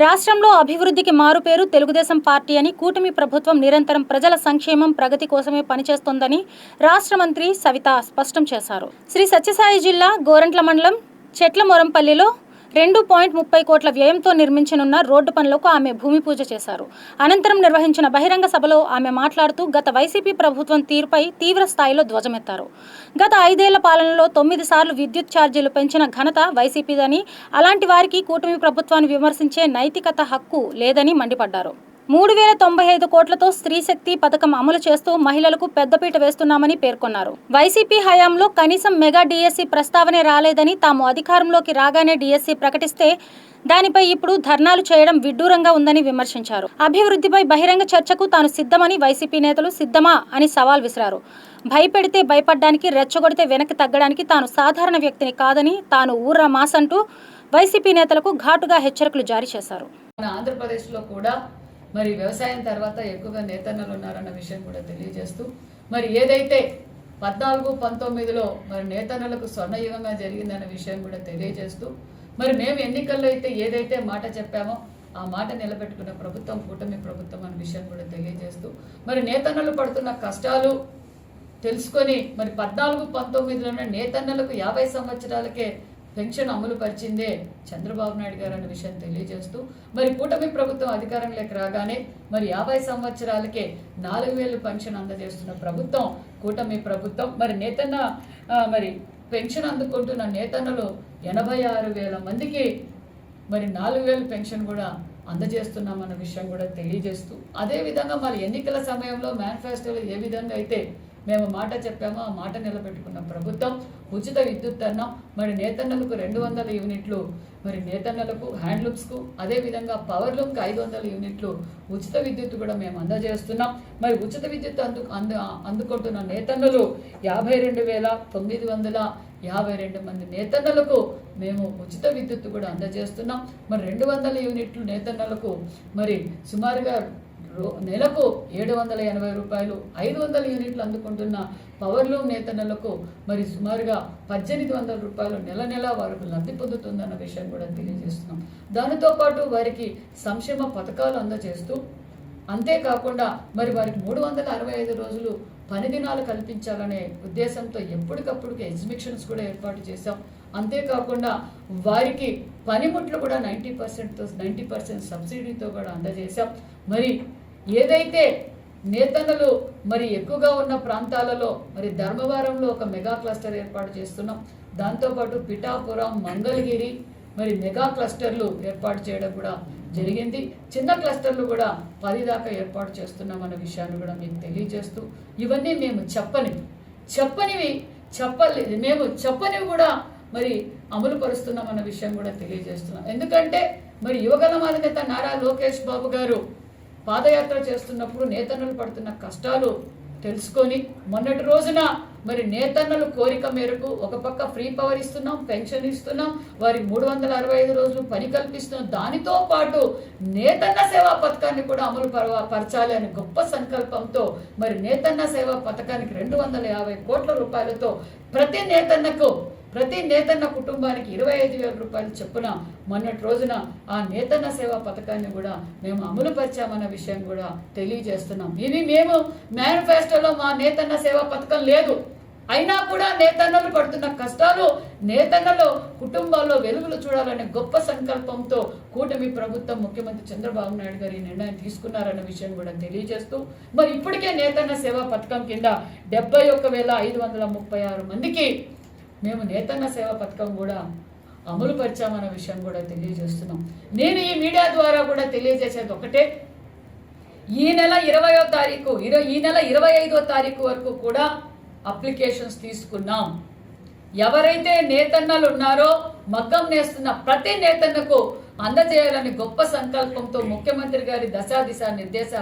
రాష్ట్రంలో అభివృద్ధికి మారుపేరు తెలుగుదేశం పార్టీ అని కూటమి ప్రభుత్వం నిరంతరం ప్రజల సంక్షేమం ప్రగతి కోసమే పనిచేస్తోందని రాష్ట్ర మంత్రి సవిత స్పష్టం చేశారు. శ్రీ సత్యసాయి జిల్లా గోరంట్ల మండలం చెట్లమొరంపల్లిలో 2.30 కోట్ల వ్యయంతో నిర్మించనున్న రోడ్డు పనులకు ఆమె భూమి పూజ చేశారు. అనంతరం నిర్వహించిన బహిరంగ సభలో ఆమె మాట్లాడుతూ గత వైసీపీ ప్రభుత్వం తీరుపై తీవ్ర స్థాయిలో ధ్వజమెత్తారు. గత 5 ఏళ్ల పాలనలో 9 సార్లు విద్యుత్ ఛార్జీలు పెంచిన ఘనత వైసీపీదని, అలాంటి వారికి కూటమి ప్రభుత్వాన్ని విమర్శించే నైతికత హక్కు లేదని మండిపడ్డారు. 3095 కోట్లతో స్త్రీశక్తి పథకం అమలు చేస్తూ మహిళలకు పెద్దపీట వేస్తున్నామని పేర్కొన్నారు. వైసీపీ హయాంలో కనీసం మెగా డిఎస్సి ప్రస్తావనే రాలేదని, తాము అధికారంలోకి రాగానే డిఎస్సి ప్రకటిస్తే దానిపై ఇప్పుడు ధర్నాలు చేయడం విడ్డూరంగా ఉందని విమర్శించారు. అభివృద్ధిపై బహిరంగ చర్చకు తాను సిద్ధమని వైసీపీ నేతలు సిద్ధమా అని సవాల్ విసిరారు. భయపెడితే భయపడ్డానికి, రెచ్చగొడితే వెనక్కి తగ్గడానికి తాను సాధారణ వ్యక్తిని కాదని, తాను ఊర్రా మాసంటూ వైసీపీ నేతలకు ఘాటుగా హెచ్చరికలు జారీ చేశారు. ఆంధ్రప్రదేశ్లో కూడా మరి వ్యవసాయం తర్వాత ఎక్కువగా నేతన్నలు ఉన్నారన్న విషయం కూడా తెలియజేస్తూ, మరి ఏదైతే 14-19లో మరి నేతన్నలకు స్వర్ణయుగంగా జరిగిందన్న విషయం కూడా తెలియజేస్తూ, మరి మేము ఎన్నికల్లో అయితే ఏదైతే మాట చెప్పామో ఆ మాట నిలబెట్టుకున్న ప్రభుత్వం కూటమి ప్రభుత్వం అన్న విషయం కూడా తెలియజేస్తూ, మరి నేతన్నలు పడుతున్న కష్టాలు తెలుసుకొని మరి 14-19లోనే నేతన్నలకు 50 సంవత్సరాలకే పెన్షన్ అమలు పరిచిందే చంద్రబాబు నాయుడు గారు అన్న విషయం తెలియజేస్తూ, మరి కూటమి ప్రభుత్వం అధికారంలోకి రాగానే మరి 50 సంవత్సరాలకే 4000 పెన్షన్ అందజేస్తున్న ప్రభుత్వం కూటమి ప్రభుత్వం. మరి నేతన్న మరి పెన్షన్ అందుకుంటున్న నేతన్నలు 86,000 మందికి మరి 4000 పెన్షన్ కూడా అందజేస్తున్నామన్న విషయం కూడా తెలియజేస్తూ, అదేవిధంగా మరి ఎన్నికల సమయంలో మేనిఫెస్టోలో ఏ విధంగా అయితే మేము మాట చెప్పామో ఆ మాట నిలబెట్టుకున్న ప్రభుత్వం ఉచిత విద్యుత్ అన్నం, మరి నేతన్నలకు 200 యూనిట్లు, మరి నేతన్నలకు హ్యాండ్లూమ్స్కు, అదేవిధంగా పవర్లూమ్కి 500 యూనిట్లు ఉచిత విద్యుత్ కూడా మేము అందజేస్తున్నాం. మరి ఉచిత విద్యుత్ అందుకుంటున్న నేతన్నలు 52,952 మంది నేతన్నలకు మేము ఉచిత విద్యుత్ కూడా అందజేస్తున్నాం. మరి 200 యూనిట్లు నేతన్నలకు మరి సుమారుగా నెలకు 780 రూపాయలు, 500 యూనిట్లు అందుకుంటున్న పవర్లూమ్ నేతన్నలకు మరి సుమారుగా 1800 రూపాయలు నెల వారికి లబ్ధి పొందుతుందన్న విషయం కూడా తెలియజేస్తున్నాం. దానితో పాటు వారికి సంక్షేమ పథకాలు అందజేస్తూ, అంతేకాకుండా మరి వారికి 365 రోజులు పని దినాలు కల్పించాలనే ఉద్దేశంతో ఎప్పటికప్పుడు ఎగ్జిబిషన్స్ కూడా ఏర్పాటు చేశాం. అంతేకాకుండా వారికి పనిముట్లు కూడా 90% సబ్సిడీతో కూడా అందజేశాం. మరి ఏదైతే నేతన్నలు మరి ఎక్కువగా ఉన్న ప్రాంతాలలో మరి ధర్మవరంలో ఒక మెగా క్లస్టర్ ఏర్పాటు చేస్తున్నాం. దాంతోపాటు పిఠాపురం, మంగళగిరి మరి మెగా క్లస్టర్లు ఏర్పాటు చేయడం కూడా జరిగింది. చిన్న క్లస్టర్లు కూడా 10 దాకా ఏర్పాటు చేస్తున్నాం అన్న విషయాన్ని కూడా మీకు తెలియజేస్తూ, ఇవన్నీ మేము చెప్పనివి కూడా మరి అమలు పరుస్తున్నాం అన్న విషయం కూడా తెలియజేస్తున్నాం. ఎందుకంటే మరి యువగల అధినేత నారా లోకేష్ బాబు గారు పాదయాత్ర చేస్తున్నప్పుడు నేతన్నలు పడుతున్న కష్టాలు తెలుసుకొని మొన్నటి రోజున మరి నేతన్నలు కోరిక మేరకు ఒక పక్క ఫ్రీ పవర్ ఇస్తున్నాం, పెన్షన్ ఇస్తున్నాం, వారికి 365 రోజులు పని కల్పిస్తున్నాం. దానితో పాటు నేతన్న సేవా పథకాన్ని కూడా అమలు పరచాలి అనే గొప్ప సంకల్పంతో మరి నేతన్న సేవా పథకానికి 250 కోట్ల రూపాయలతో ప్రతి నేతన్న కుటుంబానికి 25,000 రూపాయలు చొప్పున మొన్నటి రోజున ఆ నేతన్న సేవా పథకాన్ని కూడా మేము అమలు పరిచామన్న విషయం కూడా తెలియజేస్తున్నాం. ఇవి మేము మేనిఫెస్టోలో మా నేతన్న సేవా పథకం లేదు, అయినా కూడా నేతన్నలు పడుతున్న కష్టాలు, నేతన్నలో కుటుంబాల్లో వెలుగులు చూడాలనే గొప్ప సంకల్పంతో కూటమి ప్రభుత్వం ముఖ్యమంత్రి చంద్రబాబు నాయుడు గారు ఈ నిర్ణయం తీసుకున్నారన్న విషయం కూడా తెలియజేస్తూ, మరి ఇప్పటికే నేతన్న సేవా పథకం కింద 71,536 మందికి మేము నేతన్న సేవా పథకం కూడా అమలు పరిచామన్న విషయం కూడా తెలియజేస్తున్నాం. నేను ఈ మీడియా ద్వారా కూడా తెలియజేసేది ఒకటే, ఈ నెల 25వ తారీఖు వరకు కూడా అప్లికేషన్స్ తీసుకున్నాం. ఎవరైతే నేతన్నలు ఉన్నారో మగ్గం నేస్తున్న ప్రతి నేతన్నకు అందజేయాలని గొప్ప సంకల్పంతో ముఖ్యమంత్రి గారి దశ నిర్దేశ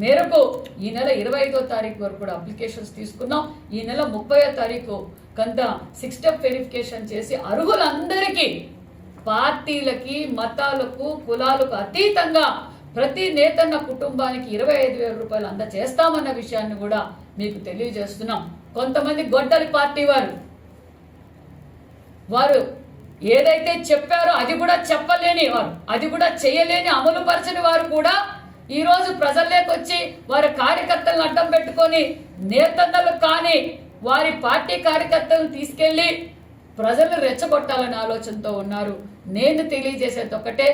మేరకు ఈ నెల 25వ తారీఖు వరకు కూడా అప్లికేషన్స్ తీసుకున్నాం. ఈ నెల 30వ తారీఖు కొంత 6 స్టెప్ వెరిఫికేషన్ చేసి అర్హులందరికీ పార్టీలకి, మతాలకు, కులాలకు అతీతంగా ప్రతి నేతన్న కుటుంబానికి 25,000 రూపాయలు అందజేస్తామన్న విషయాన్ని కూడా మీకు తెలియజేస్తున్నాం. కొంతమంది గొడ్డలి పార్టీ వారు ఏదైతే చెప్పారో అది కూడా చెప్పలేని వారు, అది కూడా చేయలేని అమలు పరచని వారు కూడా ఈరోజు ప్రజల్లోకి వచ్చి వారి కార్యకర్తలను అడ్డం పెట్టుకొని నేతన్నలు కానీ వారి పార్టీ కార్యకర్తలను తీసుకెళ్లి ప్రజలు రెచ్చగొట్టాలనే ఆలోచనతో ఉన్నారు. నేను తెలియజేసేది ఒకటే,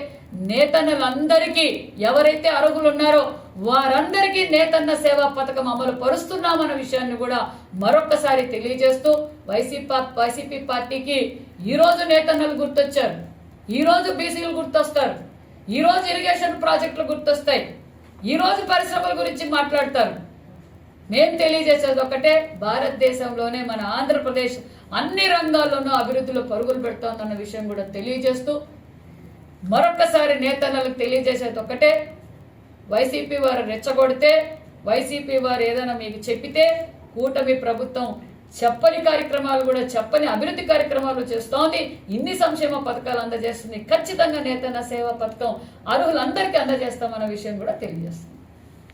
నేతన్నలందరికీ ఎవరైతే అర్హులు ఉన్నారో వారందరికీ నేతన్న సేవా పథకం అమలు పరుస్తున్నామన్న విషయాన్ని కూడా మరొకసారి తెలియజేస్తూ వైసీపీ పార్టీకి ఈరోజు నేతన్నలు గుర్తొచ్చారు, ఈరోజు బీసీలు గుర్తొస్తారు, ఈరోజు ఇరిగేషన్ ప్రాజెక్టులు గుర్తొస్తాయి, ఈరోజు పరిశ్రమల గురించి మాట్లాడతారు. మేము తెలియజేసేది ఒకటే, భారతదేశంలోనే మన ఆంధ్రప్రదేశ్ అన్ని రంగాల్లోనూ అభివృద్ధిలో పరుగులు పెడుతోందన్న విషయం కూడా తెలియజేస్తూ మరొకసారి నేతన్నలకు తెలియజేసేది ఒకటే, వైసీపీ వారు రెచ్చగొడితే, వైసీపీ వారు ఏదైనా మీకు చెప్పితే కూటమి ప్రభుత్వం చెప్పని కార్యక్రమాలు కూడా చెప్పని అభివృద్ధి కార్యక్రమాలు చేస్తోంది, ఇన్ని సంక్షేమ పథకాలు అందజేస్తుంది. ఖచ్చితంగా నేతన్న సేవా పథకం అర్హులందరికీ అందజేస్తామన్న విషయం కూడా తెలియజేస్తుంది.